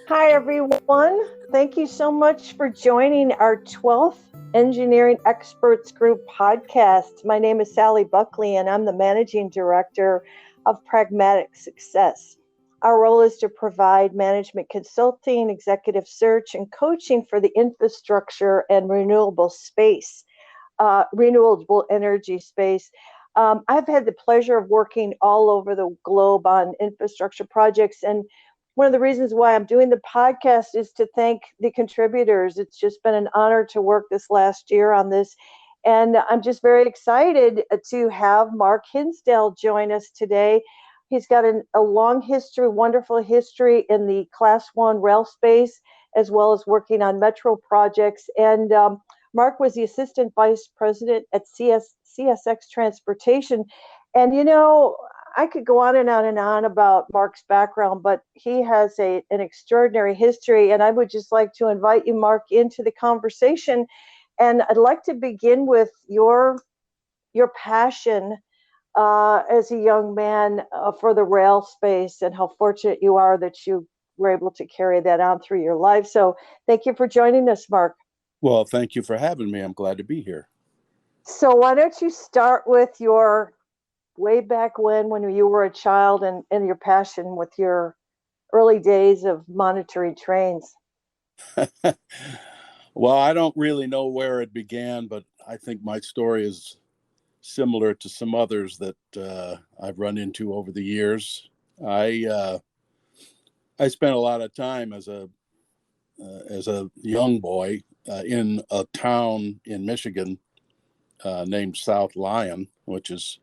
Hi, everyone. Thank you so much for joining our 12th Engineering Experts Group podcast. My name is Sally Buckley, and I'm the Managing Director of Pragmatic Success. Our role is to provide management consulting, executive search, and coaching for the infrastructure and renewable energy space. I've had the pleasure of working all over the globe on infrastructure projects, and one of the reasons why I'm doing the podcast is to thank the contributors. It's just been an honor to work this last year on this. And I'm just very excited to have Mark Hinsdale join us today. He's got a long history, wonderful history in the Class 1 rail space, as well as working on metro projects. And Mark was the Assistant Vice President at CSX Transportation. And, I could go on and on and on about Mark's background, but he has an extraordinary history. And I would just like to invite you, Mark, into the conversation. And I'd like to begin with your passion as a young man for the rail space, and how fortunate you are that you were able to carry that on through your life. So thank you for joining us, Mark. Well, thank you for having me. I'm glad to be here. So why don't you start with your way back when you were a child, and your passion with your early days of monitoring trains? Well, I don't really know where it began, but I think my story is similar to some others that I've run into over the years. I spent a lot of time as a young boy in a town in Michigan named South Lyon, which is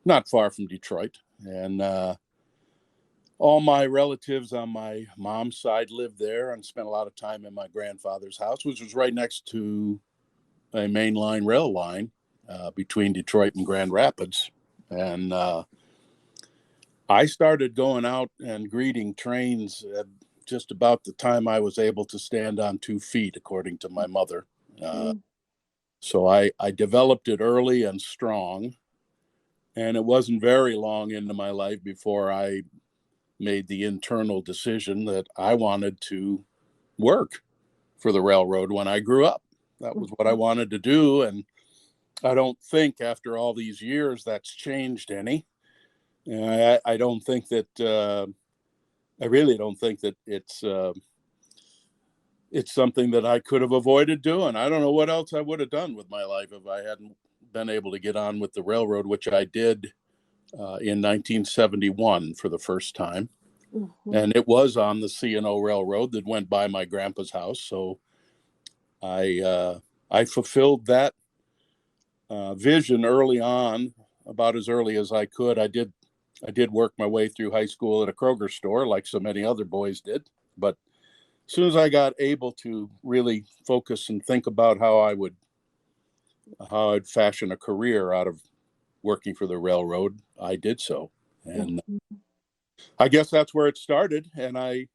not far from Detroit. And all my relatives on my mom's side lived there, and spent a lot of time in my grandfather's house, which was right next to a mainline rail line between Detroit and Grand Rapids. And I started going out and greeting trains at just about the time I was able to stand on 2 feet, according to my mother. So I developed it early and strong. And it wasn't very long into my life before I made the internal decision that I wanted to work for the railroad when I grew up. That was what I wanted to do. And I don't think after all these years that's changed any. And I don't think that, I really don't think that it's something that I could have avoided doing. I don't know what else I would have done with my life if I hadn't been able to get on with the railroad, which I did in 1971 for the first time. And it was on the C&O Railroad that went by my grandpa's house. So I fulfilled that vision early on, about as early as I could. I did work my way through high school at a Kroger store, like so many other boys did. But as soon as I got able to really focus and think about how I'd fashion a career out of working for the railroad, I did so. And I guess that's where it started. And I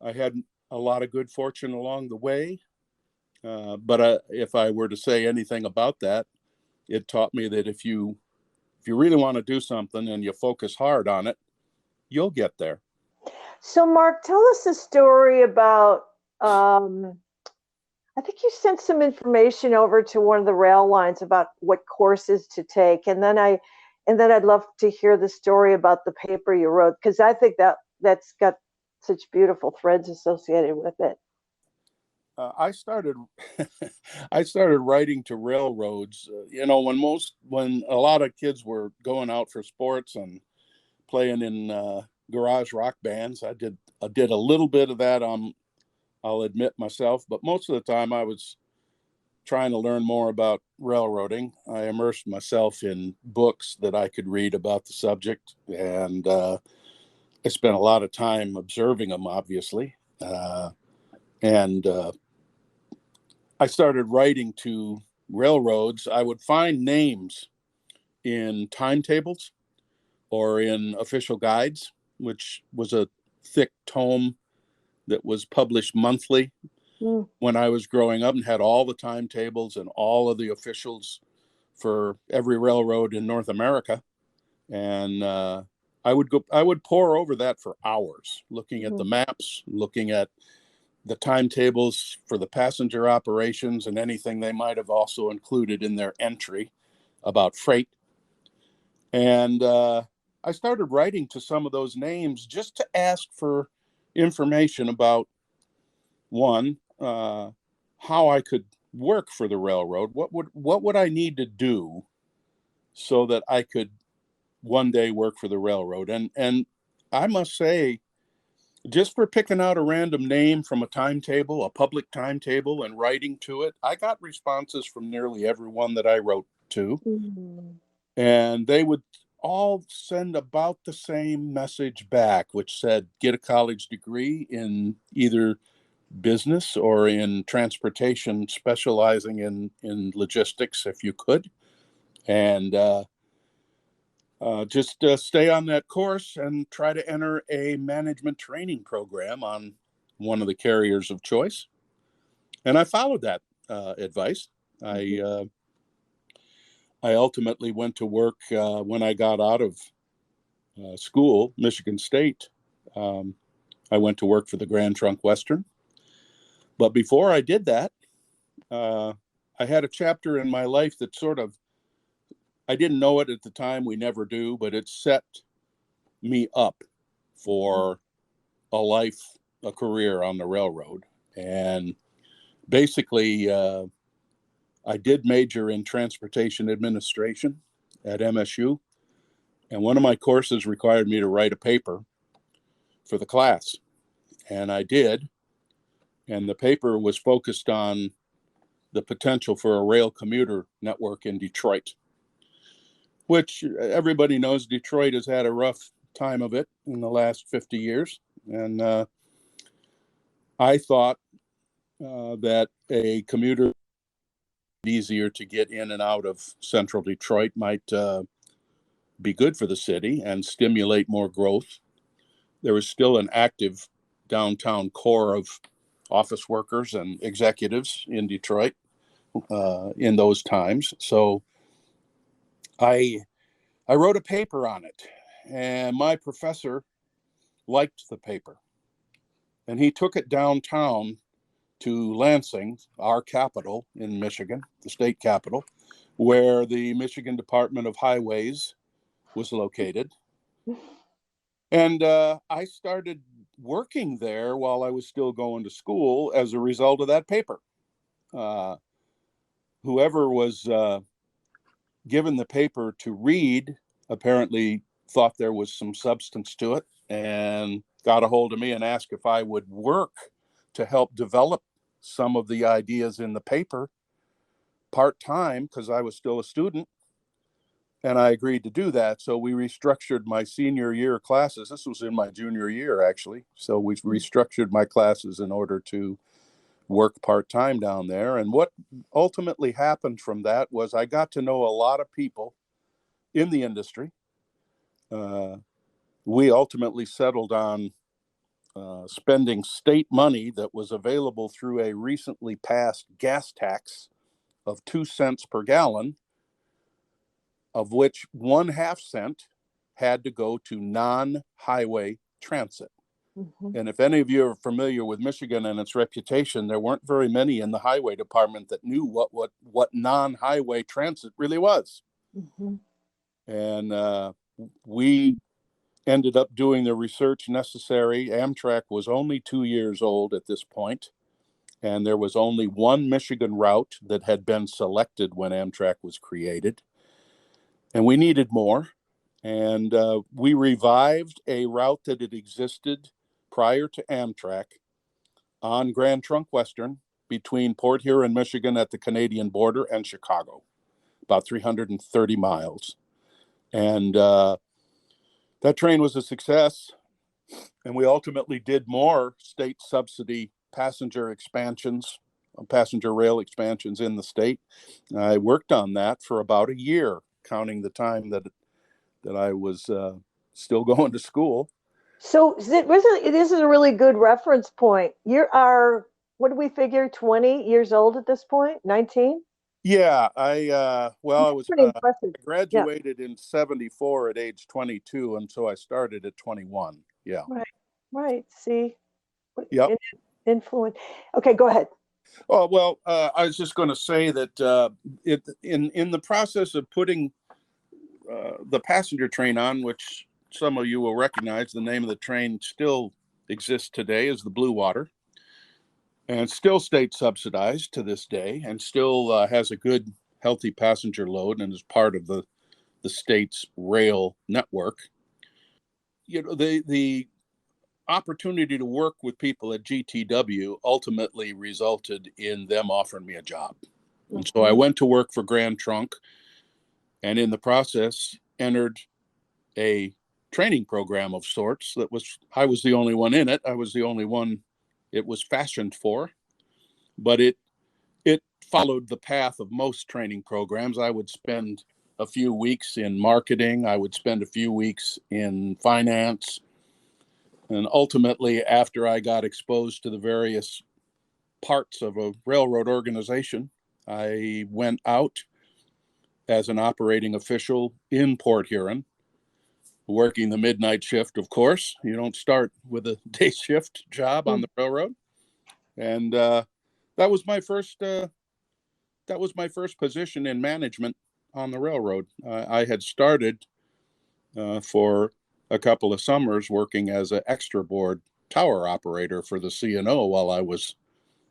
had a lot of good fortune along the way. But if I were to say anything about that, it taught me that if you really want to do something and you focus hard on it, you'll get there. So, Mark, tell us a story about, I think you sent some information over to one of the rail lines about what courses to take. And then I'd love to hear the story about the paper you wrote, because I think that's got such beautiful threads associated with it. I started writing to railroads, when a lot of kids were going out for sports and playing in garage rock bands. I did a little bit of that, I'll admit myself, but most of the time I was trying to learn more about railroading. I immersed myself in books that I could read about the subject, and I spent a lot of time observing them, obviously. And I started writing to railroads. I would find names in timetables or in official guides, which was a thick tome that was published monthly when I was growing up, and had all the timetables and all of the officials for every railroad in North America. And I would pore over that for hours, looking at the maps, looking at the timetables for the passenger operations and anything they might have also included in their entry about freight. And I started writing to some of those names just to ask for information about, one, how I could work for the railroad. What would I need to do so that I could one day work for the railroad? And I must say, just for picking out a random name from a timetable, a public timetable, and writing to it, I got responses from nearly everyone that I wrote to. Mm-hmm. And they would all send about the same message back, which said, get a college degree in either business or in transportation, specializing in logistics if you could. And just stay on that course and try to enter a management training program on one of the carriers of choice. And I followed that advice. I ultimately went to work when I got out of school, Michigan State. I went to work for the Grand Trunk Western. But before I did that, I had a chapter in my life that sort of, I didn't know it at the time, we never do, but it set me up for a career on the railroad. And basically, I did major in transportation administration at MSU. And one of my courses required me to write a paper for the class. And I did. And the paper was focused on the potential for a rail commuter network in Detroit, which everybody knows Detroit has had a rough time of it in the last 50 years. And I thought that a commuter easier to get in and out of central Detroit might be good for the city and stimulate more growth. There was still an active downtown core of office workers and executives in Detroit in those times. So I wrote a paper on it, and my professor liked the paper. And he took it downtown to Lansing, our capital in Michigan, the state capital, where the Michigan Department of Highways was located. And I started working there while I was still going to school as a result of that paper. Whoever was given the paper to read apparently thought there was some substance to it and got a hold of me and asked if I would work to help develop some of the ideas in the paper part-time, because I was still a student. And I agreed to do that. So we restructured my senior year classes. This was in my junior year, actually. So we restructured my classes in order to work part-time down there. And what ultimately happened from that was I got to know a lot of people in the industry. We ultimately settled on spending state money that was available through a recently passed gas tax of 2 cents per gallon, of which 1/2 cent had to go to non-highway transit. Mm-hmm. And if any of you are familiar with Michigan and its reputation, there weren't very many in the highway department that knew what non-highway transit really was. Mm-hmm. And we ended up doing the research necessary. Amtrak was only 2 years old at this point, and there was only one Michigan route that had been selected when Amtrak was created. And we needed more. And we revived a route that had existed prior to Amtrak on Grand Trunk Western between Port Huron, Michigan at the Canadian border and Chicago, about 330 miles. And that train was a success. And we ultimately did more state subsidy passenger rail expansions in the state. I worked on that for about a year, counting the time that I was still going to school. So this is a really good reference point. You are, what do we figure, 20 years old at this point? 19? Yeah, I was Pretty impressive. Yeah, graduated in 74 at age 22, and so I started at 21. Yeah. right, right. See, Yep. in- influence. Okay, go ahead. Oh, well, I was just going to say that in the process of putting the passenger train on, which some of you will recognize, the name of the train still exists today, is the Blue Water, and still state subsidized to this day, and still has a good, healthy passenger load, and is part of the state's rail network. You know, the opportunity to work with people at GTW ultimately resulted in them offering me a job. And so I Mhm. went to work for Grand Trunk, and in the process entered a training program of sorts I was the only one in it. I was the only one it was fashioned for, but it followed the path of most training programs. I would spend a few weeks in marketing, I would spend a few weeks in finance, and ultimately, after I got exposed to the various parts of a railroad organization, I went out as an operating official in Port Huron, working the midnight shift, of course. You don't start with a day shift job on the railroad. And that was my first position in management on the railroad. I had started for a couple of summers working as an extra board tower operator for the C&O while I was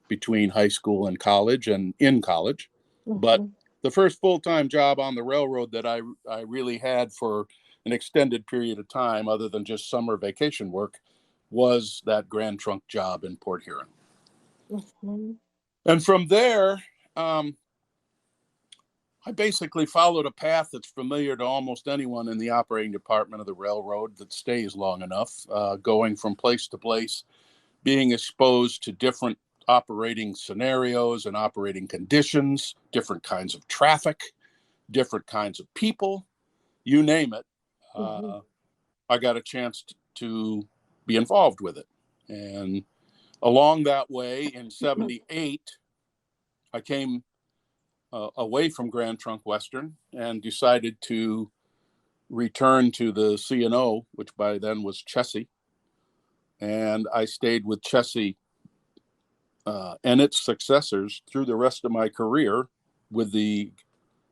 between high school and college and in college. But Mhm. the first full-time job on the railroad that I really had for an extended period of time, other than just summer vacation work, was that Grand Trunk job in Port Huron. Mhm. And from there, um, I basically followed a path that's familiar to almost anyone in the operating department of the railroad that stays long enough, going from place to place, being exposed to different operating scenarios and operating conditions, different kinds of traffic, different kinds of people, you name it. Mhm. I got a chance to be involved with it. And along that way in 78, I came away from Grand Trunk Western and decided to return to the C&O, which by then was Chessie. And I stayed with Chessie and its successors through the rest of my career, with the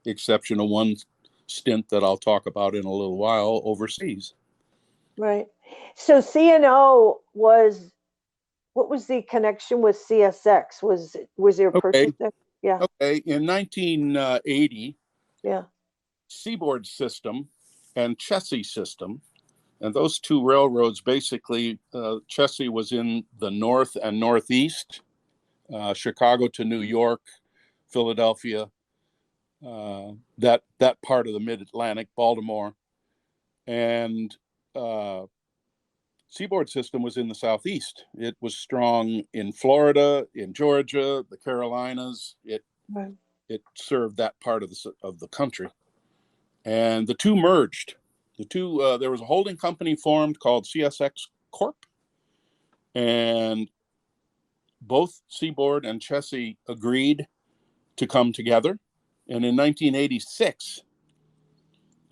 exception of one stint that I'll talk about in a little while overseas. Right. So CNO was, what was the connection with CSX? Was there a Okay. purchase there? Yeah. Okay. In 1980, Yeah. Seaboard System and Chessie System, and those two railroads basically, Chessie was in the north and northeast, Chicago to New York, Philadelphia, that part of the Mid-Atlantic, Baltimore, and Seaboard System was in the southeast. It was strong in Florida, in Georgia, the Carolinas. Right. It served that part of the country, and the two merged. There was a holding company formed called CSX Corp, and both Seaboard and Chessie agreed to come together. And in 1986,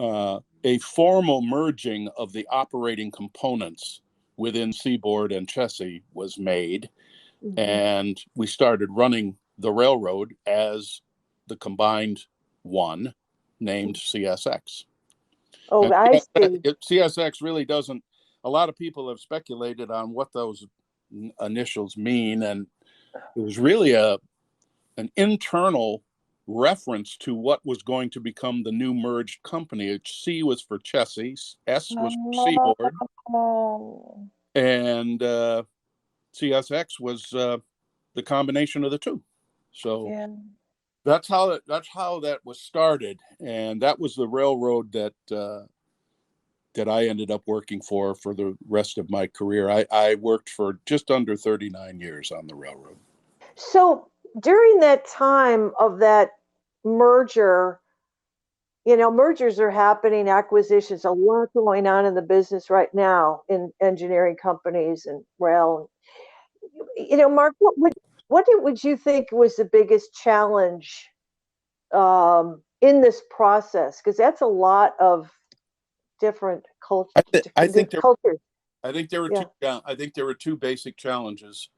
a formal merging of the operating components within Seaboard and Chessie was made, Mhm. and we started running the railroad as the combined one named CSX. Oh, And I see. CSX really doesn't, a lot of people have speculated on what those initials mean, and it was really an internal reference to what was going to become the new merged company. C was for Chessie, S was for Seaboard, Oh, and CSX was the combination of the two. So yeah. that's how that was started, and that was the railroad that I ended up working for the rest of my career. I worked for just under 39 years on the railroad. So during that time of that merger, mergers are happening, acquisitions, a lot going on in the business right now in engineering companies and rail. Mark, would you think was the biggest challenge in this process? Because that's a lot of different I, th- I think there cultures. I think there were Yeah, two basic challenges,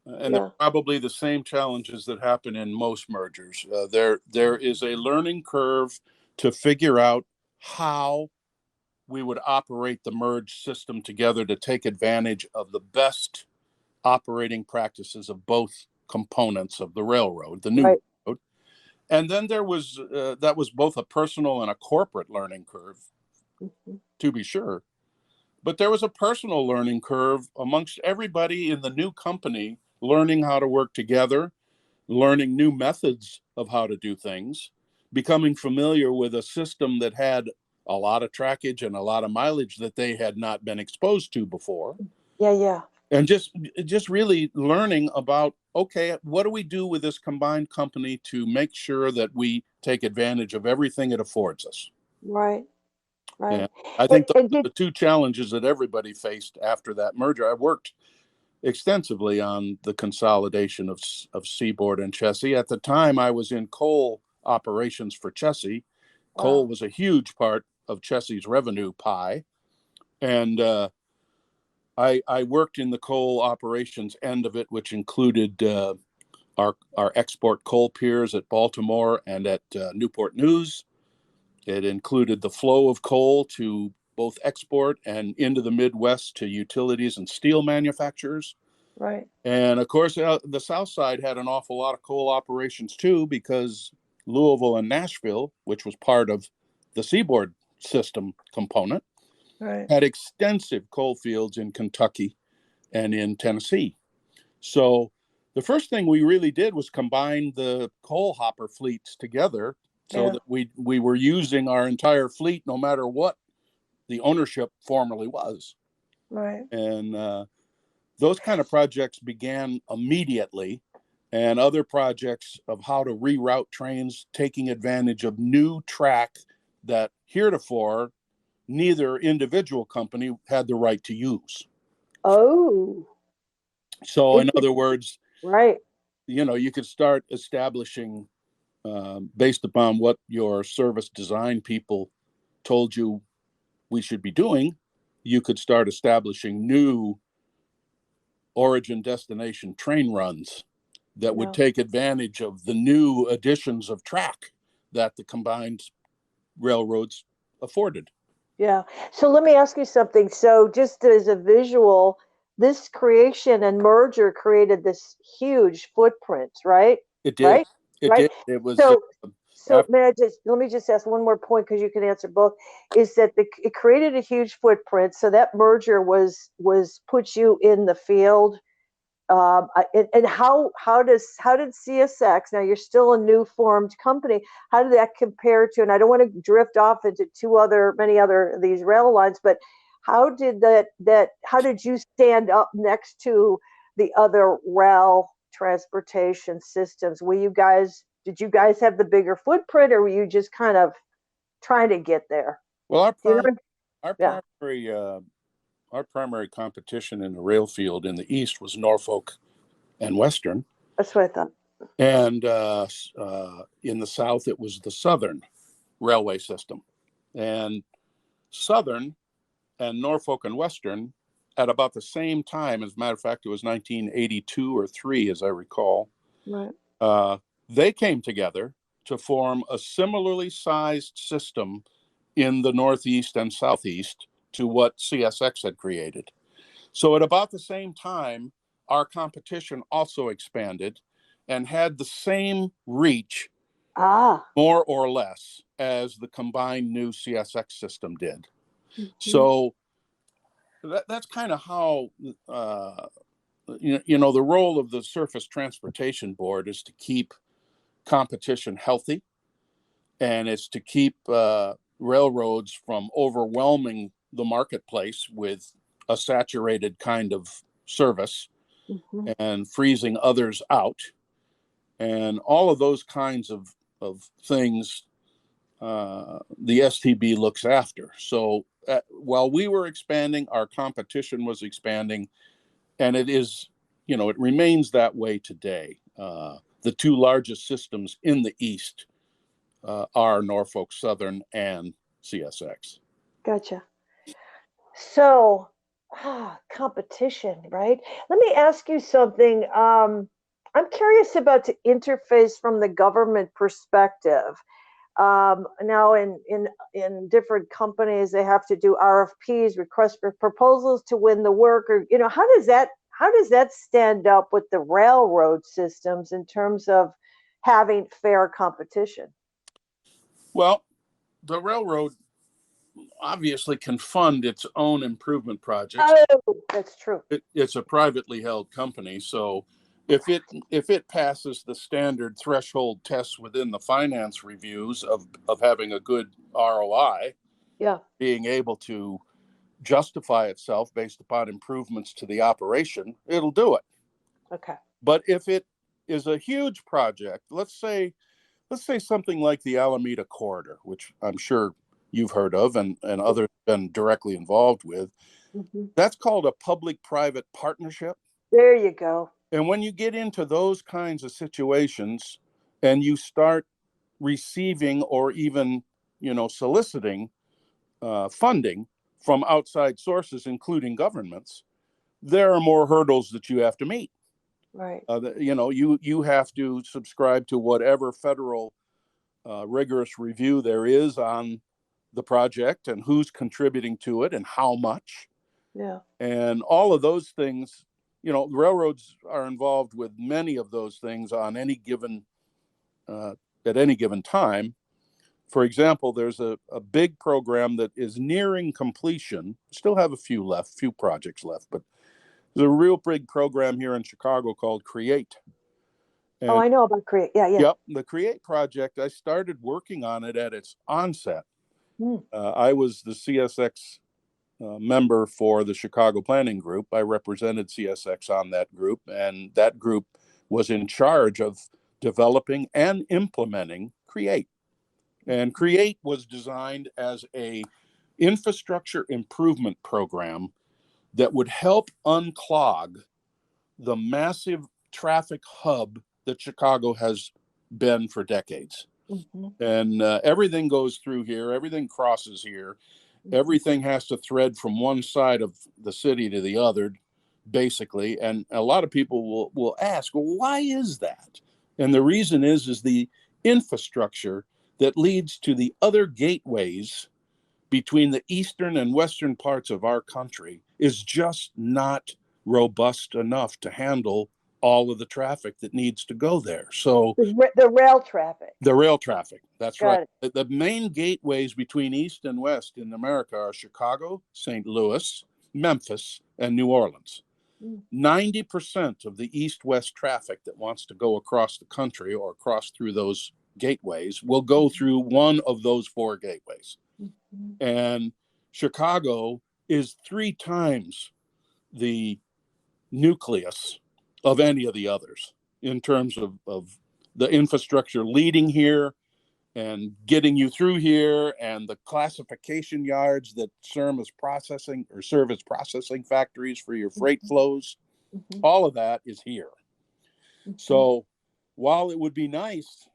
and they're yeah, probably the same challenges that happen in most mergers. There is a learning curve to figure out how we would operate the merged system together to take advantage of the best operating practices of both components of the railroad, the new right. railroad. And then there was that was both a personal and a corporate learning curve, Mm-hmm. to be sure. But there was a personal learning curve amongst everybody in the new company, learning how to work together, learning new methods of how to do things, becoming familiar with a system that had a lot of trackage and a lot of mileage that they had not been exposed to before. Yeah, yeah. And just really learning about, okay, what do we do with this combined company to make sure that we take advantage of everything it affords us? Right, right. And I And, think those and are did the two challenges that everybody faced after that merger. I worked extensively on the consolidation of Seaboard and Chessie. At the time, I was in coal operations for Chessie. Coal wow, was a huge part of Chessie's revenue pie. And I worked in the coal operations end of it, which included our export coal piers at Baltimore and at Newport News. It included the flow of coal to both export and into the Midwest to utilities and steel manufacturers. right. And of course, the South Side had an awful lot of coal operations too, because Louisville and Nashville, which was part of the Seaboard system component, Right. had extensive coal fields in Kentucky and in Tennessee. So the first thing we really did was combine the coal hopper fleets together so Yeah. that we were using our entire fleet no matter what the ownership formerly was. Right. And those kind of projects began immediately, and other projects of how to reroute trains, taking advantage of new track that heretofore neither individual company had the right to use. Oh, So, in interesting. other words, Right. you could start establishing, based upon what your service design people told you we should be doing, you could start establishing new origin destination train runs that would Yeah. take advantage of the new additions of track that the combined railroads afforded. Yeah. So let me ask you something. So just as a visual, this creation and merger created this huge footprint, right? It did. Right? It Right? did. It was So so after, may I just let me just ask one more point because you can answer both. Is that it created a huge footprint? So that merger was put you in the field. And how did CSX, now you're still a new formed company, how did that compare to, and I don't want to drift off into many other of these rail lines, but how did you stand up next to the other rail transportation systems? Did you guys have the bigger footprint, or were you just kind of trying to get there? well, Do you know? our Yeah, primary our primary competition in the rail field in the east was Norfolk and Western, that's what I thought. and in the south it was the Southern railway system, and Southern and Norfolk and Western at about the same time. As a matter of fact, it was 1982 or three, as I recall. Right. Uh, they came together to form a similarly sized system in the Northeast and Southeast to what CSX had created. So at about the same time, our competition also expanded and had the same reach, Ah. more or less, as the combined new CSX system did. Mhm. So that's kind of how the role of the Surface Transportation Board is to keep competition healthy, and it's to keep railroads from overwhelming the marketplace with a saturated kind of service Mhm. and freezing others out, and all of those kinds of things the STB looks after. So while we were expanding, our competition was expanding, and it remains that way today. The two largest systems in the East are Norfolk Southern and CSX. Gotcha. So, competition, right? Let me ask you something. I'm curious about the interface from the government perspective. Now, in different companies, they have to do RFPs, requests for proposals to win the work, or how does that stand up with the railroad systems in terms of having fair competition? Well, the railroad obviously can fund its own improvement projects. Oh, that's true. It's a privately held company, so if it passes the standard threshold tests within the finance reviews of having a good ROI, Yeah. being able to justify itself based upon improvements to the operation, it'll do it. Okay. But if it is a huge project, let's say something like the Alameda Corridor, which I'm sure you've heard of and others have been directly involved with, Mm-hmm. that's called a public-private partnership. There you go. And when you get into those kinds of situations and you start receiving or even, soliciting funding from outside sources, including governments, there are more hurdles that you have to meet. Right. You have to subscribe to whatever federal rigorous review there is on the project and who's contributing to it and how much. Yeah. And all of those things, railroads are involved with many of those things on any given at any given time. For example, there's a big program that is nearing completion. Still have a few projects left, but there's a real big program here in Chicago called CREATE. Oh, And I know about Create. Yeah, yeah. yep, the CREATE project, I started working on it at its onset. Mm. I was the CSX member for the Chicago Planning Group. I represented CSX on that group, and that group was in charge of developing and implementing CREATE. And CREATE was designed as a infrastructure improvement program that would help unclog the massive traffic hub that Chicago has been for decades. Mm-hmm. And everything goes through here, everything crosses here, everything has to thread from one side of the city to the other, basically. And a lot of people will ask, well, why is that? And the reason is the infrastructure that leads to the other gateways between the eastern and western parts of our country is just not robust enough to handle all of the traffic that needs to go there. So The rail traffic. the rail traffic, that's right. Got it. The main gateways between east and west in America are Chicago, St. Louis, Memphis, and New Orleans. 90% of the east-west traffic that wants to go across the country or across through those gateways will go through one of those four gateways. Mm-hmm. And Chicago is 3 times the nucleus of any of the others in terms of the infrastructure leading here and getting you through here, and the classification yards that serve as processing factories for your freight flows. Mm-hmm. All of that is here. Mm-hmm. So while it would be nice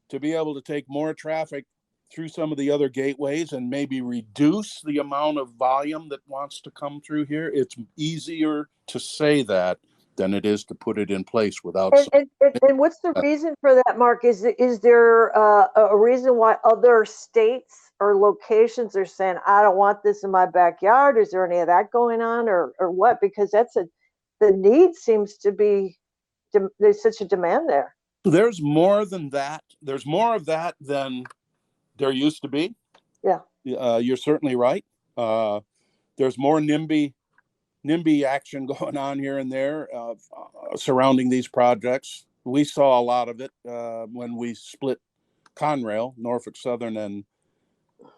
to be able to take more traffic through some of the other gateways and maybe reduce the amount of volume that wants to come through here, it's easier to say that than it is to put it in place without. And what's the reason for that, Mark? Is there a reason why other states or locations are saying, I don't want this in my backyard? Is there any of that going on, or what? Because the need seems to be, there's such a demand there. There's more than that. There's more of that than there used to be. Yeah. You're certainly right. There's more NIMBY action going on here and there surrounding these projects. We saw a lot of it when we split Conrail, Norfolk Southern and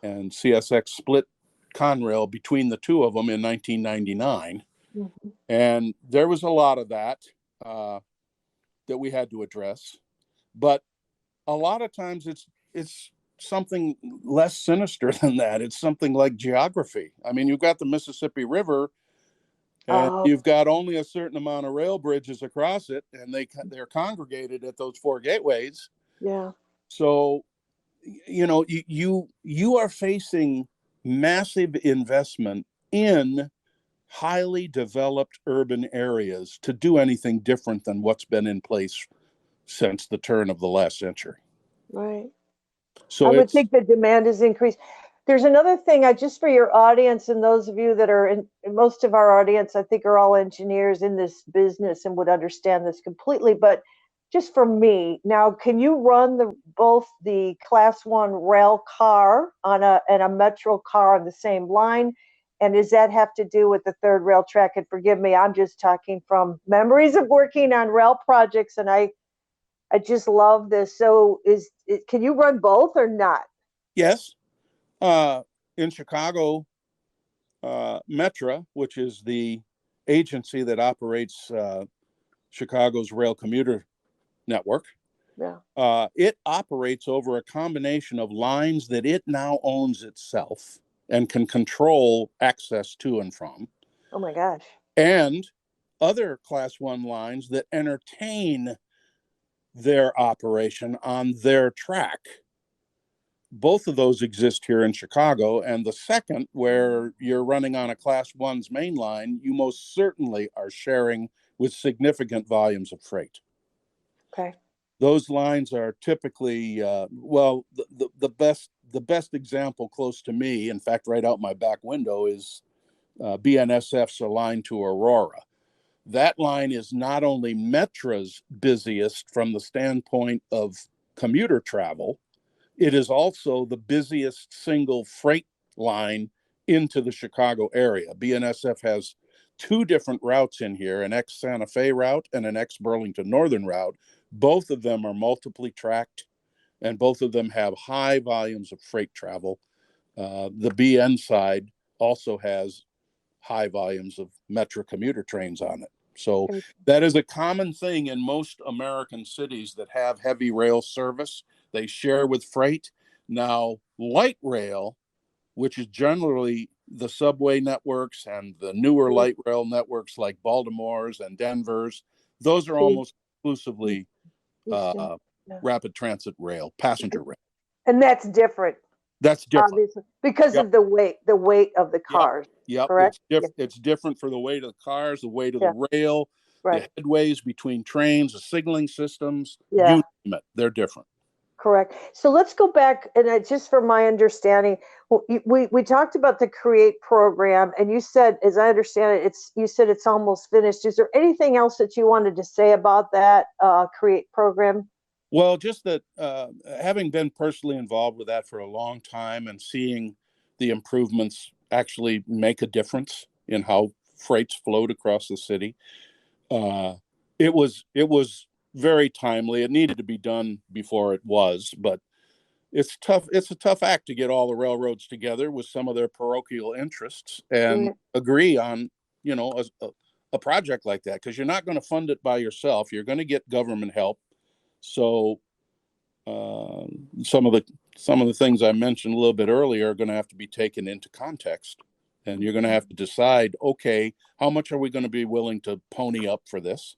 CSX split Conrail between the two of them in 1999. Mm-hmm. And there was a lot of that that we had to address. But a lot of times it's something less sinister than that. It's something like geography. I mean, you've got the Mississippi River, and you've got only a certain amount of rail bridges across it, and they're congregated at those four gateways. Yeah. So you are facing massive investment in highly developed urban areas to do anything different than what's been in place since the turn of the last century. Right. I So would it's, think the demand has increased. There's another thing, I just for your audience and those of you that are in most of our audience, I think are all engineers in this business and would understand this completely. But just for me, now, can you run both the Class One rail car and a metro car on the same line? And does that have to do with the third rail track? And forgive me, I'm just talking from memories of working on rail projects, and I just love this. So can you run both or not? yes. In Chicago, Metra, which is the agency that operates Chicago's rail commuter network, Yeah. it operates over a combination of lines that it now owns itself and can control access to and from, Oh my gosh. and other Class 1 lines that entertain their operation on their track. Both of those exist here in Chicago. And the second, where you're running on a Class 1's main line, you most certainly are sharing with significant volumes of freight. Okay. Those lines are typically, the best example close to me, in fact, right out my back window, is BNSF's line to Aurora. That line is not only Metra's busiest from the standpoint of commuter travel, it is also the busiest single freight line into the Chicago area. BNSF has two different routes in here, an ex-Santa Fe route and an ex-Burlington Northern route. Both of them are multiply tracked, and both of them have high volumes of freight travel. The BN side also has high volumes of Metra commuter trains on it. So that is a common thing in most American cities that have heavy rail service. They share with freight. Now, light rail, which is generally the subway networks and the newer light rail networks like Baltimore's and Denver's, those are almost exclusively rapid transit rail, passenger rail. And that's different. That's different. Obviously, because Yep. of the weight of the cars. Yep. Correct? It's different for the weight of the cars, the weight of Yeah. the rail, Right. the headways between trains, the signaling systems, Yeah. you name it, they're different. Correct. So let's go back, and just for my understanding, we talked about the CREATE program, and you said, as I understand it, you said it's almost finished. Is there anything else that you wanted to say about that CREATE program? Well, just that having been personally involved with that for a long time and seeing the improvements actually make a difference in how freights flowed across the city, it was very timely. It needed to be done before it was, but it's tough. It's a tough act to get all the railroads together with some of their parochial interests and agree on, a project like that, because you're not going to fund it by yourself. You're going to get government help. So some of the things I mentioned a little bit earlier are going to have to be taken into context, and you're going to have to decide, okay, how much are we going to be willing to pony up for this,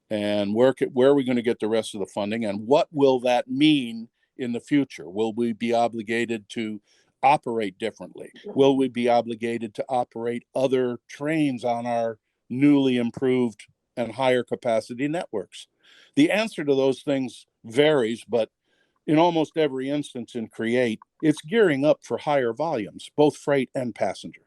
and where are we going to get the rest of the funding, and what will that mean in the future? Will we be obligated to operate differently? Will we be obligated to operate other trains on our newly improved and higher capacity networks? The answer to those things varies, but in almost every instance in CREATE, it's gearing up for higher volumes, both freight and passenger.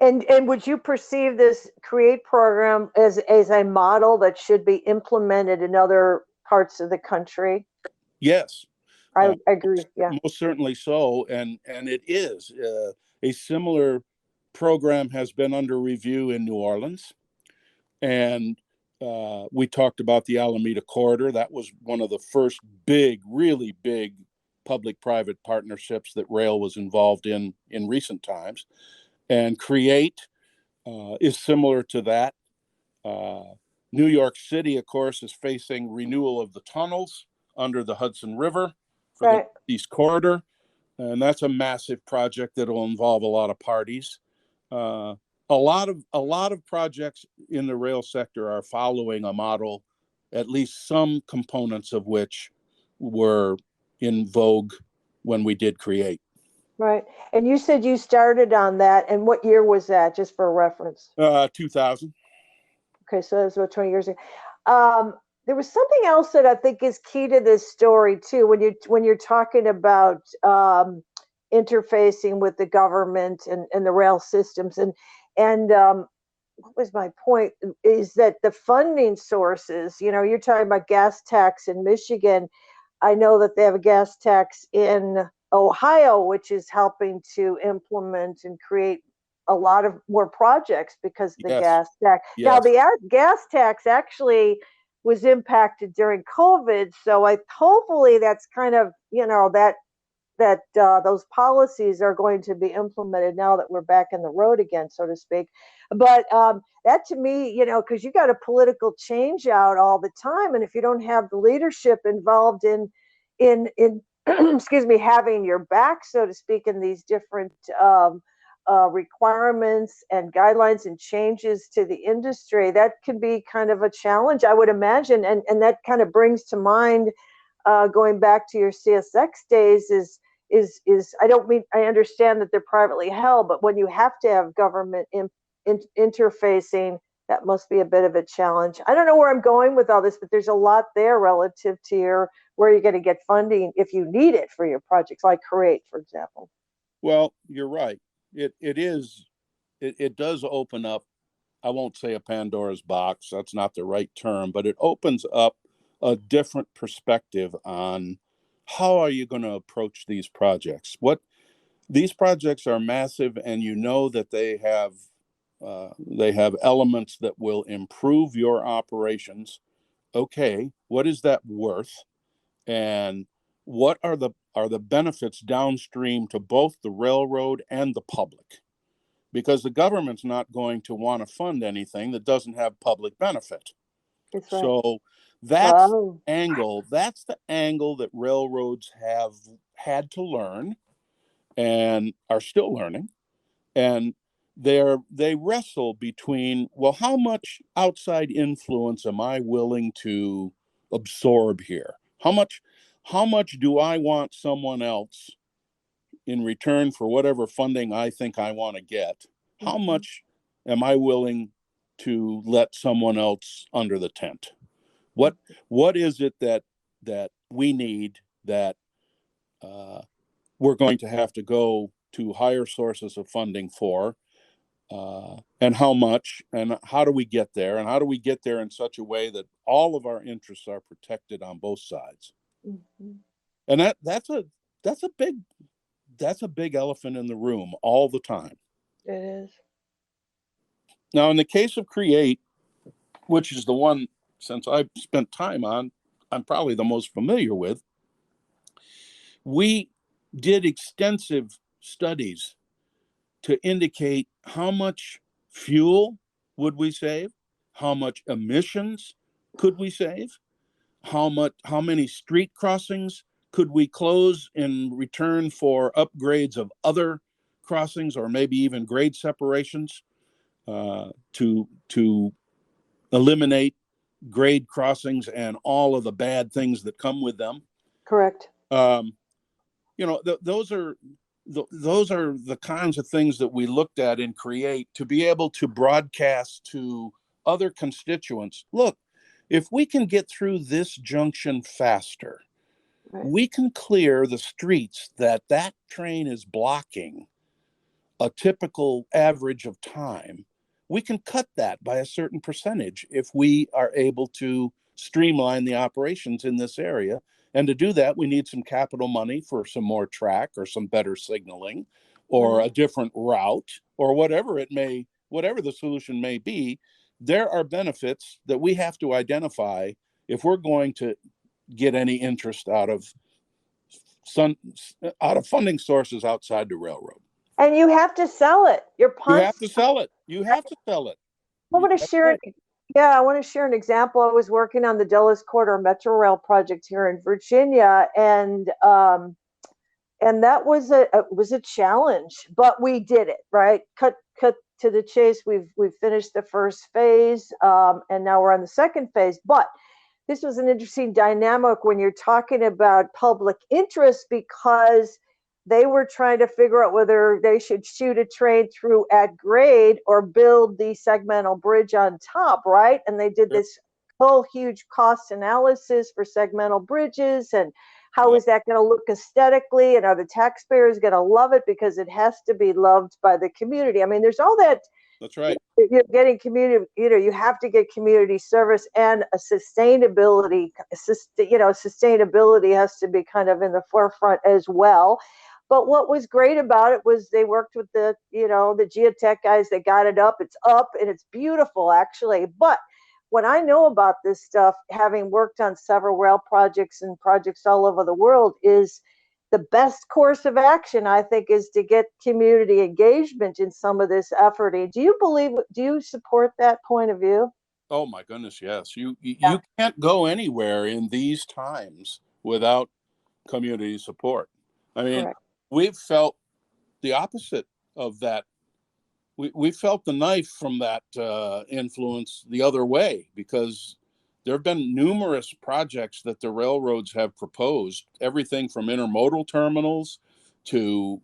And would you perceive this CREATE program as a model that should be implemented in other parts of the country? Yes. I agree. Yeah. Most certainly so. And it is. A similar program has been under review in New Orleans. And we talked about the Alameda Corridor. That was one of the first really big public-private partnerships that rail was involved in recent times. And CREATE is similar to that. New York City, of course, is facing renewal of the tunnels under the Hudson River for the East Corridor. And that's a massive project that will involve a lot of parties. A lot of projects in the rail sector are following a model, at least some components of which were in vogue when we did create. Right. And you said you started on that, and what year was that, just for reference? 2000. Okay, so that's about 20 years ago. There was something else that I think is key to this story too, when you're talking about interfacing with the government and the rail systems, and what was my point? Is that the funding sources? You're talking about gas tax in Michigan. I know that they have a gas tax in Ohio, which is helping to implement and create a lot of more projects because of the Yes. gas tax. Yes. Now, the gas tax actually was impacted during COVID, so hopefully that's kind of that those policies are going to be implemented now that we're back in the road again, so to speak. But that to me, because you got a political change out all the time, and if you don't have the leadership involved in excuse me, having your back, so to speak, in these different requirements and guidelines and changes to the industry, that can be kind of a challenge, I would imagine. And that kind of brings to mind, going back to your CSX days, is I understand that they're privately held, but when you have to have government interfacing, that must be a bit of a challenge. I don't know where I'm going with all this, but there's a lot there relative to where you're going to get funding if you need it for your projects, like Create, for example. Well, you're right. It does open up, I won't say a Pandora's box, that's not the right term, but it opens up a different perspective on how are you going to approach these projects. These projects are massive, and that they have elements that will improve your operations. Okay, what is that worth, and what are the benefits downstream to both the railroad and the public? Because the government's not going to want to fund anything that doesn't have public benefit. That's right. So that's the angle that railroads have had to learn and are still learning. And they wrestle between, well, how much outside influence am I willing to absorb here? How much do I want someone else in return for whatever funding I think I want to get? How much am I willing to let someone else under the tent? What is it that we need that we're going to have to go to higher sources of funding for, and how much, and how do we get there, and how do we get there in such a way that all of our interests are protected on both sides? And that's a big elephant in the room all the time. It is. Now, in the case of Create, which is the one, since I've spent time on, I'm probably the most familiar with, we did extensive studies to indicate how much fuel would we save, how much emissions could we save, how many street crossings could we close in return for upgrades of other crossings, or maybe even grade separations, to eliminate grade crossings and all of the bad things that come with them. Correct. Those are the kinds of things that we looked at in Create to be able to broadcast to other constituents. Look, if we can get through this junction faster, we can clear the streets that train is blocking a typical average of time. We can cut that by a certain percentage if we are able to streamline the operations in this area. And to do that, we need some capital money for some more track, or some better signaling, or a different route, or whatever the solution may be. There are benefits that we have to identify if we're going to get any interest out of funding sources outside the railroad. And you have to sell it. You have to sell it. I want to share. Yeah, I want to share an example. I was working on the Dulles Corridor Metro Rail project here in Virginia, and that was a challenge, but we did it, right. Cut to the chase. We've finished the first phase, and now we're on the second phase. But this was an interesting dynamic when you're talking about public interest, because they were trying to figure out whether they should shoot a train through at grade or build the segmental bridge on top, right? And they did Yep. this whole huge cost analysis for segmental bridges, and how Yep. is that going to look aesthetically, and are the taxpayers going to love it, because it has to be loved by the community. I mean, there's all that. That's right. You're getting community, you have to get community service and a sustainability, sustainability has to be kind of in the forefront as well. But what was great about it was they worked with the geotech guys. They got it up. It's up and it's beautiful, actually. But what I know about this stuff, having worked on several rail projects and projects all over the world, is the best course of action, I think, is to get community engagement in some of this effort. Do you support that point of view? Oh my goodness, yes. You Yeah, you can't go anywhere in these times without community support. I mean, correct. we've felt the opposite of that. We felt the knife from that influence the other way, because there have been numerous projects that the railroads have proposed, everything from intermodal terminals to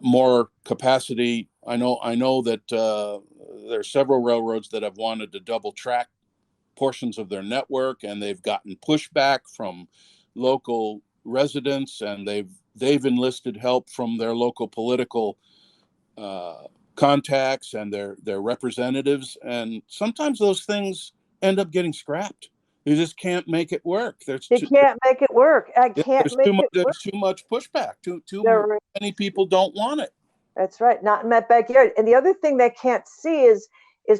more capacity. I know that there are several railroads that have wanted to double track portions of their network, and they've gotten pushback from local residents, and they've enlisted help from their local political contacts and their representatives, and sometimes those things end up getting scrapped. You just can't make it work. You can't make it work. I can't make it work. There's too much pushback. Too There, many people don't want it. that's right. Not in my backyard. And the other thing they can't see is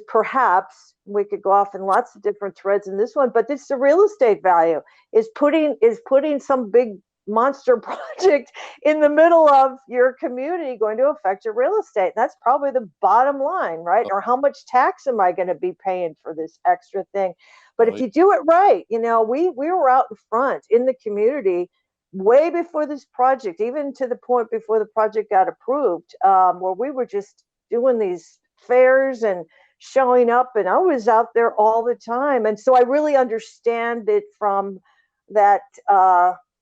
perhaps we could go off in lots of different threads in this one, but it's the real estate value is putting some big monster project in the middle of your community going to affect your real estate. That's probably the bottom line, right? Or how much tax am I going to be paying for this extra thing? But Oh, if you do it right, we were out in front in the community way before this project, even to the point before the project got approved, where we were just doing these fairs and showing up, and I was out there all the time. And so I really understand it from that.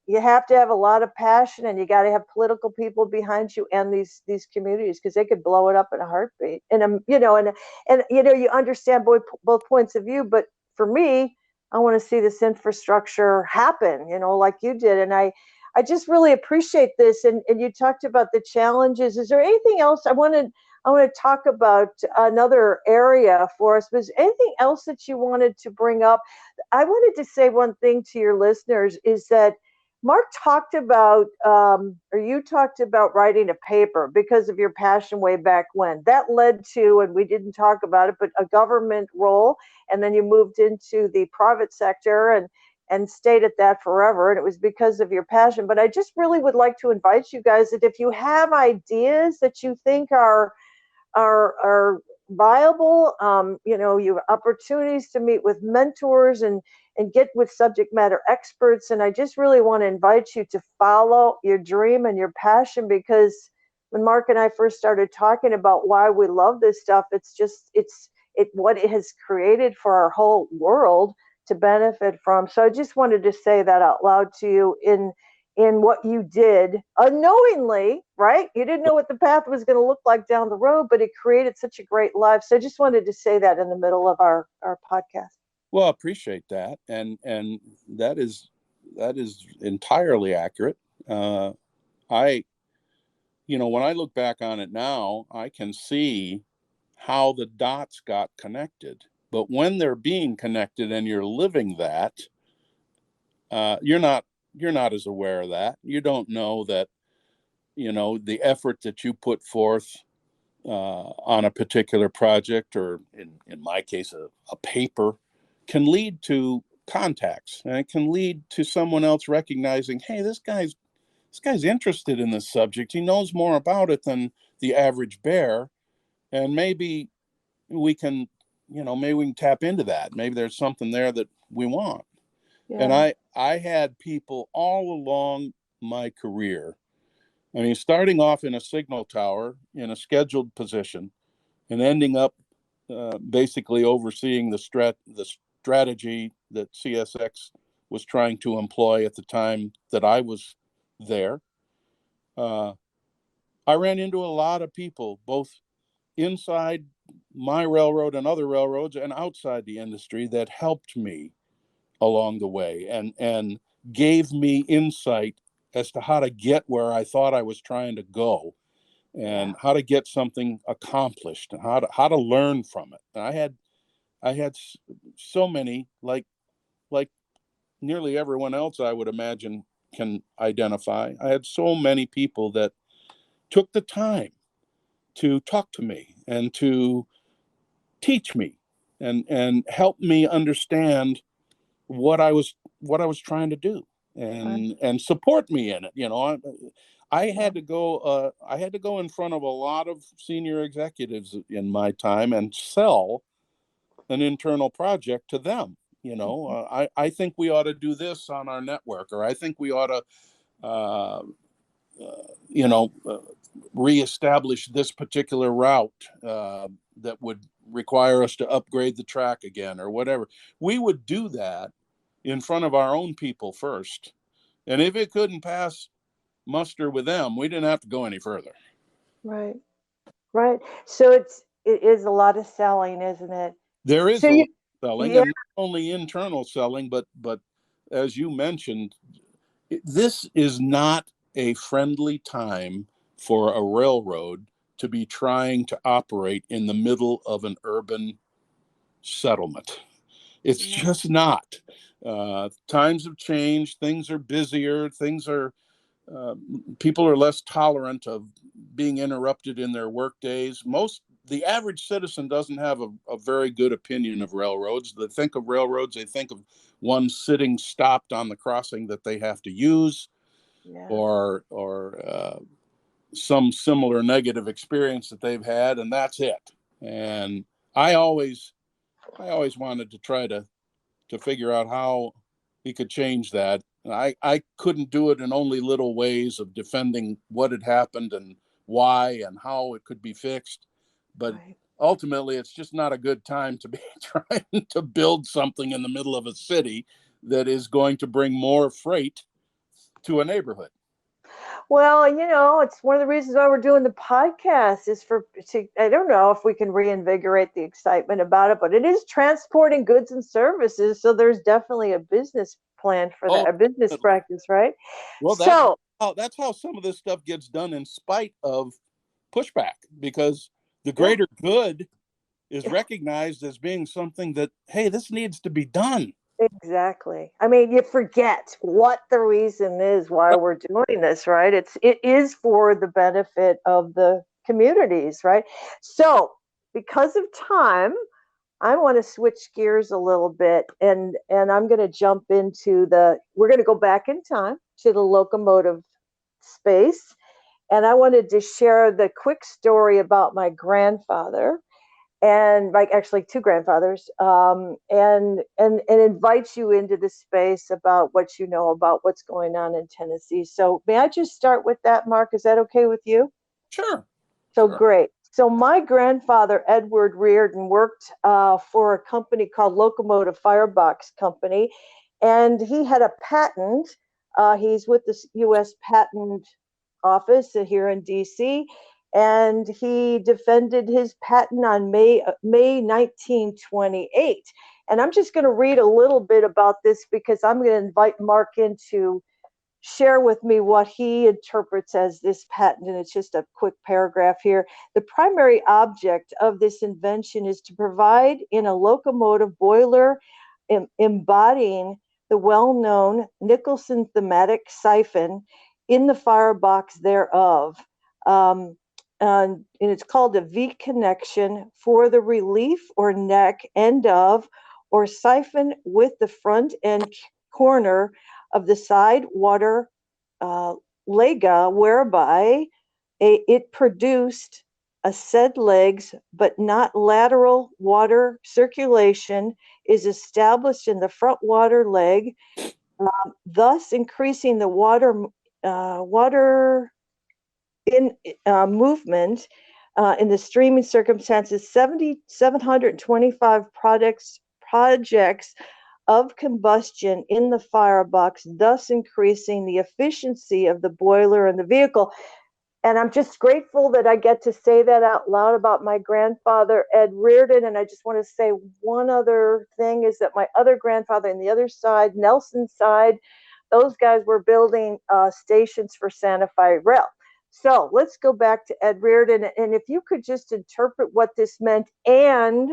You have to have a lot of passion, and you got to have political people behind you and these communities, because they could blow it up in a heartbeat. And you understand both points of view. But for me, I want to see this infrastructure happen, like you did. And I just really appreciate this. And you talked about the challenges. Is there anything else I want to talk about another area for us? Was anything else that you wanted to bring up? I wanted to say one thing to your listeners, is that Mark talked about, or you talked about writing a paper because of your passion way back when. That led to, and we didn't talk about it, but a government role. And then you moved into the private sector and stayed at that forever. And it was because of your passion. But I just really would like to invite you guys that if you have ideas that you think are viable, you have opportunities to meet with mentors and get with subject matter experts. And I just really want to invite you to follow your dream and your passion, because when Mark and I first started talking about why we love this stuff, it's what it has created for our whole world to benefit from. So I just wanted to say that out loud to you in what you did unknowingly, right? You didn't know what the path was going to look like down the road, but it created such a great life. So I just wanted to say that in the middle of our podcast. well, I appreciate that, and that is entirely accurate. I when I look back on it now, I can see how the dots got connected. But when they're being connected and you're living that, you're not as aware of that. You don't know that the effort that you put forth on a particular project, or in my case, a paper, can lead to contacts, and it can lead to someone else recognizing, hey, this guy's interested in this subject. He knows more about it than the average bear, and maybe we can, maybe we can tap into that. Maybe there's something there that we want. And Yeah. I had people all along my career. I mean, starting off in a signal tower in a scheduled position, and ending up basically overseeing the strategy that CSX was trying to employ at the time that I was there. I ran into a lot of people, both inside my railroad and other railroads and outside the industry, that helped me along the way and gave me insight as to how to get where I thought I was trying to go, and how to get something accomplished, and how to learn from it. And I had so many, like nearly everyone else I would imagine can identify. I had so many people that took the time to talk to me and to teach me and help me understand what I was trying to do, and support me in it. I had to go in front of a lot of senior executives in my time and sell an internal project to them. I think we ought to do this on our network, or I think we ought to uh, reestablish this particular route that would require us to upgrade the track again, or whatever. We would do that in front of our own people first, and if it couldn't pass muster with them, we didn't have to go any further. Right. Right. So it is a lot of selling, isn't it? There is So a lot you, of selling, yeah, and not only internal selling, but as you mentioned, this is not a friendly time for a railroad to be trying to operate in the middle of an urban settlement. It's just not. Times have changed. Things are busier. People are less tolerant of being interrupted in their work days. The average citizen doesn't have a very good opinion of railroads. They think of railroads, they think of one sitting stopped on the crossing that they have to use, or some similar negative experience that they've had, and that's it. And I always wanted to try to figure out how he could change that. I couldn't do it in only little ways of defending what had happened and why and how it could be fixed. But ultimately, it's just not a good time to be trying to build something in the middle of a city that is going to bring more freight to a neighborhood. Well, it's one of the reasons why we're doing the podcast is I don't know if we can reinvigorate the excitement about it, but it is transporting goods and services. So there's definitely a business plan for that, a business practice, right? Well, that's how some of this stuff gets done in spite of pushback, because the greater good is recognized as being something that, hey, this needs to be done. Exactly. I mean, you forget what the reason is why we're doing this, right? It is for the benefit of the communities, right? So, because of time, I want to switch gears a little bit, and I'm going to jump into we're going to go back in time to the locomotive space, and I wanted to share the quick story about my grandfather, and like actually two grandfathers, and invites you into the space about what you know about what's going on in Tennessee. So may I just start with that, Mark? Is that okay with you? Sure. So great. So my grandfather, Edward Reardon, worked for a company called Locomotive Firebox Company, and he had a patent. He's with the U.S. Patent Office here in D.C., and he defended his patent on May 1928. And I'm just going to read a little bit about this because I'm going to invite Mark in to share with me what he interprets as this patent, and it's just a quick paragraph here. The primary object of this invention is to provide in a locomotive boiler embodying the well-known Nicholson thematic siphon in the firebox thereof. And it's called a V connection for the relief or neck end of or siphon with the front end corner of the side water lega, whereby it produced a said legs, but not lateral water circulation is established in the front water leg, thus increasing the water in movement in the streaming circumstances. 725 projects of combustion in the firebox, thus increasing the efficiency of the boiler and the vehicle. And I'm just grateful that I get to say that out loud about my grandfather, Ed Reardon. And I just want to say one other thing is that my other grandfather on the other side, Nelson side, those guys were building stations for Santa Fe Rail. So let's go back to Ed Reardon. And if you could just interpret what this meant, and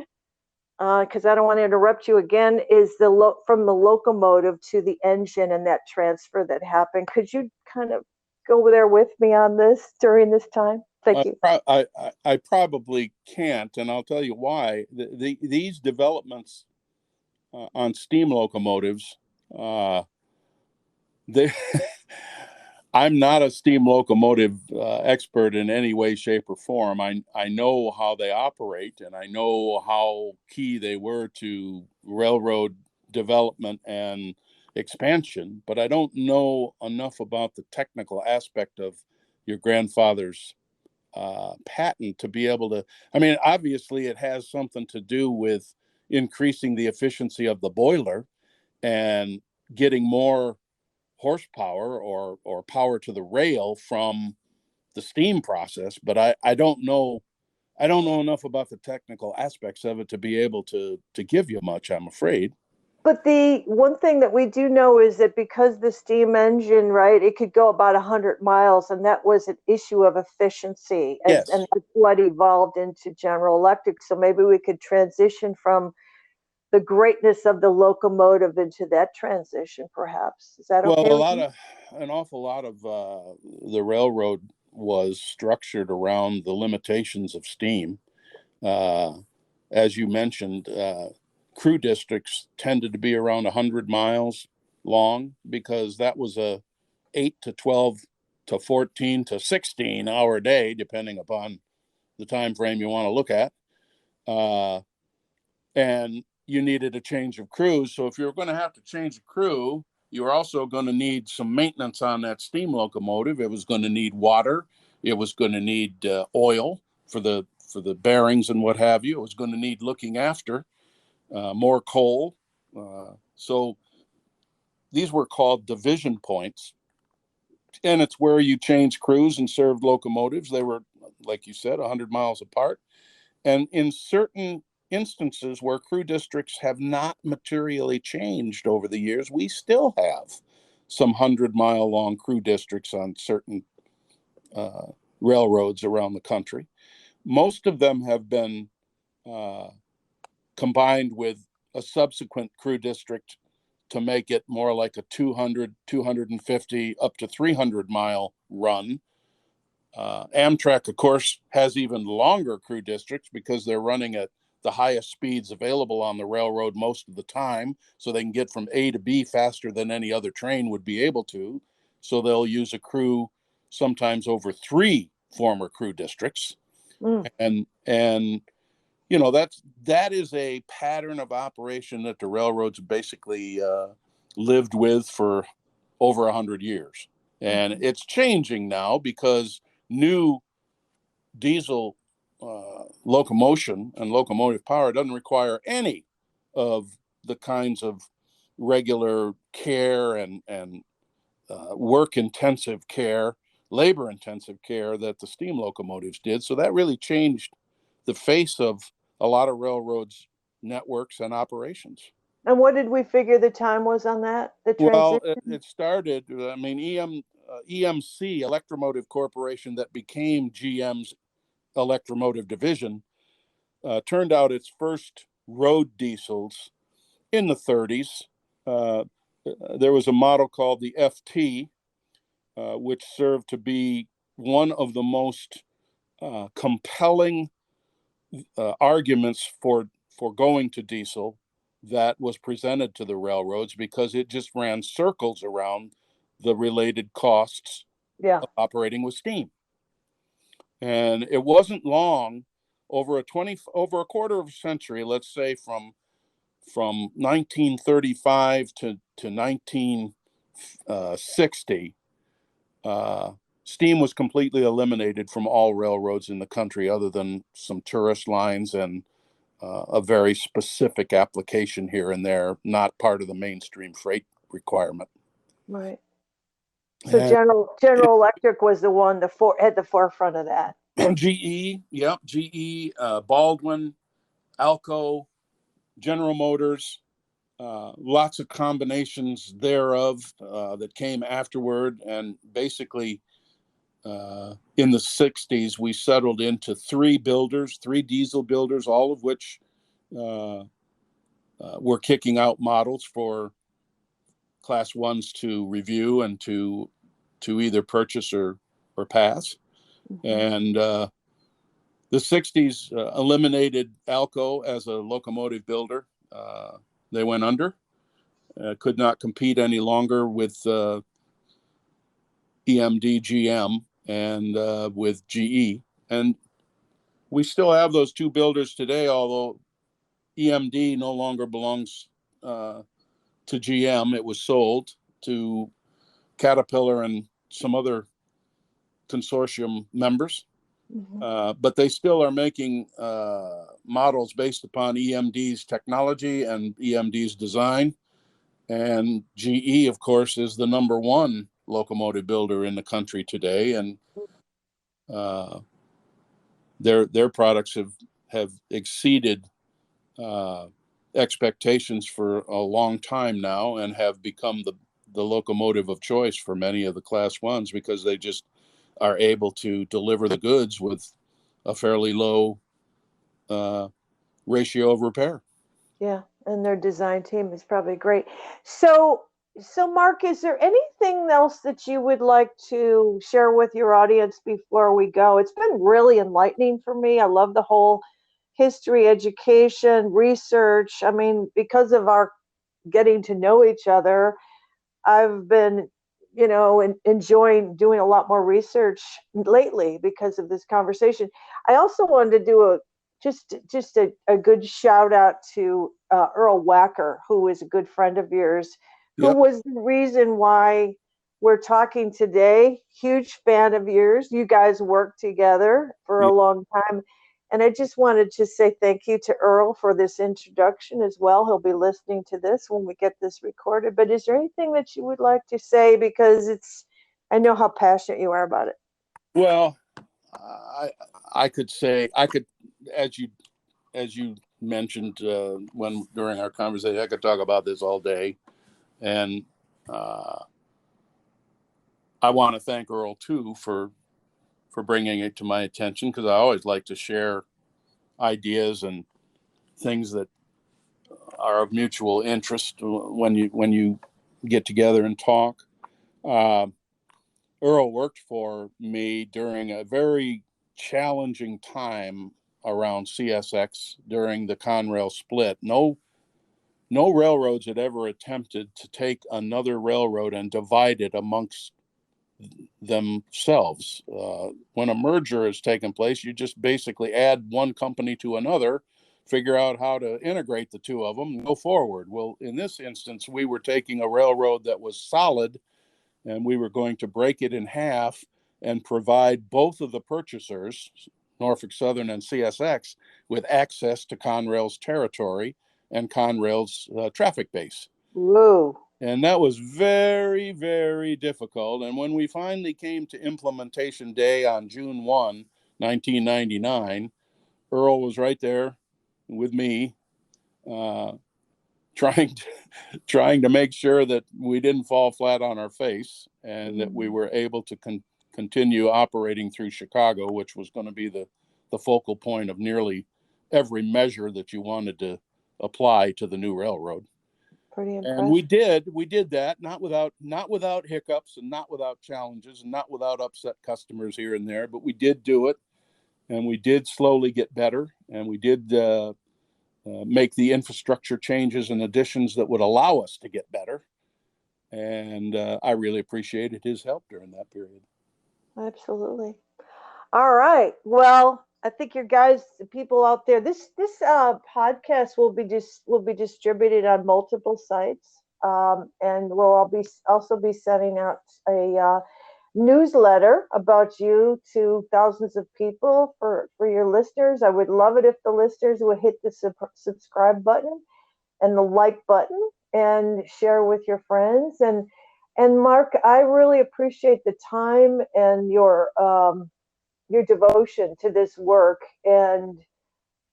because I don't want to interrupt you again, is from the locomotive to the engine and that transfer that happened. Could you kind of go there with me on this during this time? Thank you. I probably can't, and I'll tell you why. These developments on steam locomotives, they I'm not a steam locomotive expert in any way, shape, or form. I know how they operate, and I know how key they were to railroad development and expansion, but I don't know enough about the technical aspect of your grandfather's patent to be able to. I mean, obviously, it has something to do with increasing the efficiency of the boiler and getting more horsepower or power to the rail from the steam process, but I don't know enough about the technical aspects of it to be able to give you much, I'm afraid. But the one thing that we do know is that because the steam engine, right, it could go about 100 miles, and that was an issue of efficiency. Yes. And that's what evolved into General Electric. So maybe we could transition from the greatness of the locomotive into that transition, perhaps. Is that okay? Well, an awful lot of the railroad was structured around the limitations of steam. As you mentioned, crew districts tended to be around 100 miles long because that was a 8 to 12 to 14 to 16 hour day, depending upon the time frame you want to look at. And you needed a change of crews. So if you're going to have to change a crew, you're also going to need some maintenance on that steam locomotive. It was going to need water. It was going to need oil for the bearings and what have you. It was going to need looking after, more coal. So these were called division points. And it's where you change crews and served locomotives. They were, like you said, 100 miles apart. And in certain instances where crew districts have not materially changed over the years, we still have some 100-mile long crew districts on certain railroads around the country. Most of them have been combined with a subsequent crew district to make it more like a 200, 250, up to 300-mile run. Amtrak, of course, has even longer crew districts because they're running at the highest speeds available on the railroad most of the time, so they can get from A to B faster than any other train would be able to. So they'll use a crew sometimes over 3 former crew districts. And you know, that is a pattern of operation that the railroads basically lived with for over 100 years. And it's changing now because new diesel locomotion and locomotive power doesn't require any of the kinds of regular care and work intensive care, labor intensive care that the steam locomotives did. So that really changed the face of a lot of railroads networks and operations. And what did we figure the time was on that? The Well, transition? it started, I mean, EMC, Electromotive Corporation, that became GM's electromotive division, turned out its first road diesels in the 30s. There was a model called the FT, which served to be one of the most compelling arguments for going to diesel that was presented to the railroads, because it just ran circles around the related costs of operating with steam. And it wasn't long, over a quarter of a century, let's say from 1935 to 1960, steam was completely eliminated from all railroads in the country, other than some tourist lines and a very specific application here and there, not part of the mainstream freight requirement. Right. So And General Electric was the one at the forefront of that. GE, yep, GE, Baldwin, Alco, General Motors, lots of combinations thereof that came afterward. And basically, in the 60s, we settled into three diesel builders, all of which were kicking out models for class ones to review and to either purchase or pass. Mm-hmm. And the 60s eliminated Alco as a locomotive builder. They went under, could not compete any longer with EMD GM and with GE. And we still have those two builders today, although EMD no longer belongs to GM. It was sold to Caterpillar and some other consortium members. Mm-hmm. But they still are making models based upon EMD's technology and EMD's design. And GE, of course, is the number one locomotive builder in the country today. And their products have exceeded expectations for a long time now and have become the locomotive of choice for many of the class ones, because they just are able to deliver the goods with a fairly low ratio of repair. Yeah, and their design team is probably great. So Mark, is there anything else that you would like to share with your audience before we go? It's been really enlightening for me. I love the whole history, education, research. I mean, because of our getting to know each other, I've been, enjoying doing a lot more research lately because of this conversation. I also wanted to do just a good shout out to Earl Wacker, who is a good friend of yours, who Yep. was the reason why we're talking today. Huge fan of yours. You guys worked together for a long time. And I just wanted to say thank you to Earl for this introduction as well. He'll be listening to this when we get this recorded. But is there anything that you would like to say? Because I know how passionate you are about it. Well, I could say, as you mentioned during our conversation, I could talk about this all day. And I want to thank Earl too for bringing it to my attention, because I always like to share ideas and things that are of mutual interest when you get together and talk. Earl worked for me during a very challenging time around CSX during the Conrail split. No railroads had ever attempted to take another railroad and divide it amongst themselves. When a merger has taken place, you just basically add one company to another, figure out how to integrate the two of them, and go forward. Well, in this instance, we were taking a railroad that was solid, and we were going to break it in half and provide both of the purchasers, Norfolk Southern and CSX, with access to Conrail's territory and Conrail's traffic base. Whoa. And that was very, very difficult. And when we finally came to implementation day on June 1, 1999, Earl was right there with me, trying to make sure that we didn't fall flat on our face, and that we were able to continue operating through Chicago, which was going to be the focal point of nearly every measure that you wanted to apply to the new railroad. Pretty impressive. And we did that, not without hiccups and not without challenges and not without upset customers here and there, but we did do it, and we did slowly get better, and we did make the infrastructure changes and additions that would allow us to get better. And I really appreciated his help during that period. Absolutely. All right. Well, I think your guys, the people out there, this podcast will be distributed on multiple sites, and we'll also be sending out newsletter about you to thousands of people for your listeners. I would love it if the listeners would hit the subscribe button and the like button and share with your friends. And Mark, I really appreciate the time and your devotion to this work. And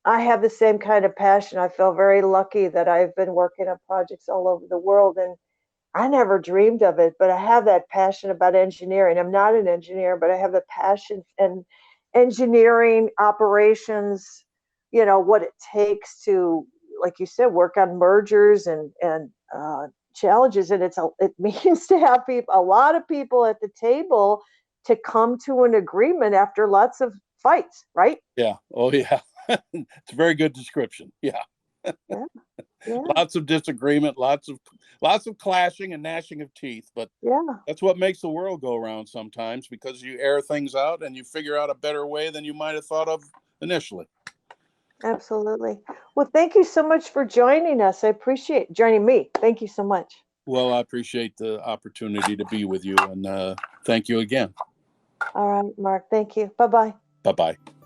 I have the same kind of passion. I feel very lucky that I've been working on projects all over the world, and I never dreamed of it, but I have that passion about engineering. I'm not an engineer, but I have the passion and engineering operations, what it takes to, like you said, work on mergers and challenges. And it means to have a lot of people at the table to come to an agreement after lots of fights, right? Yeah. Oh, yeah. It's a very good description. Yeah. Yeah. Yeah. Lots of disagreement, lots of clashing and gnashing of teeth, but Yeah. that's what makes the world go around sometimes, because you air things out and you figure out a better way than you might have thought of initially. Absolutely. Well, thank you so much for joining us. I appreciate joining me. Thank you so much. Well, I appreciate the opportunity to be with you, and thank you again. All right, Mark. Thank you. Bye-bye. Bye-bye.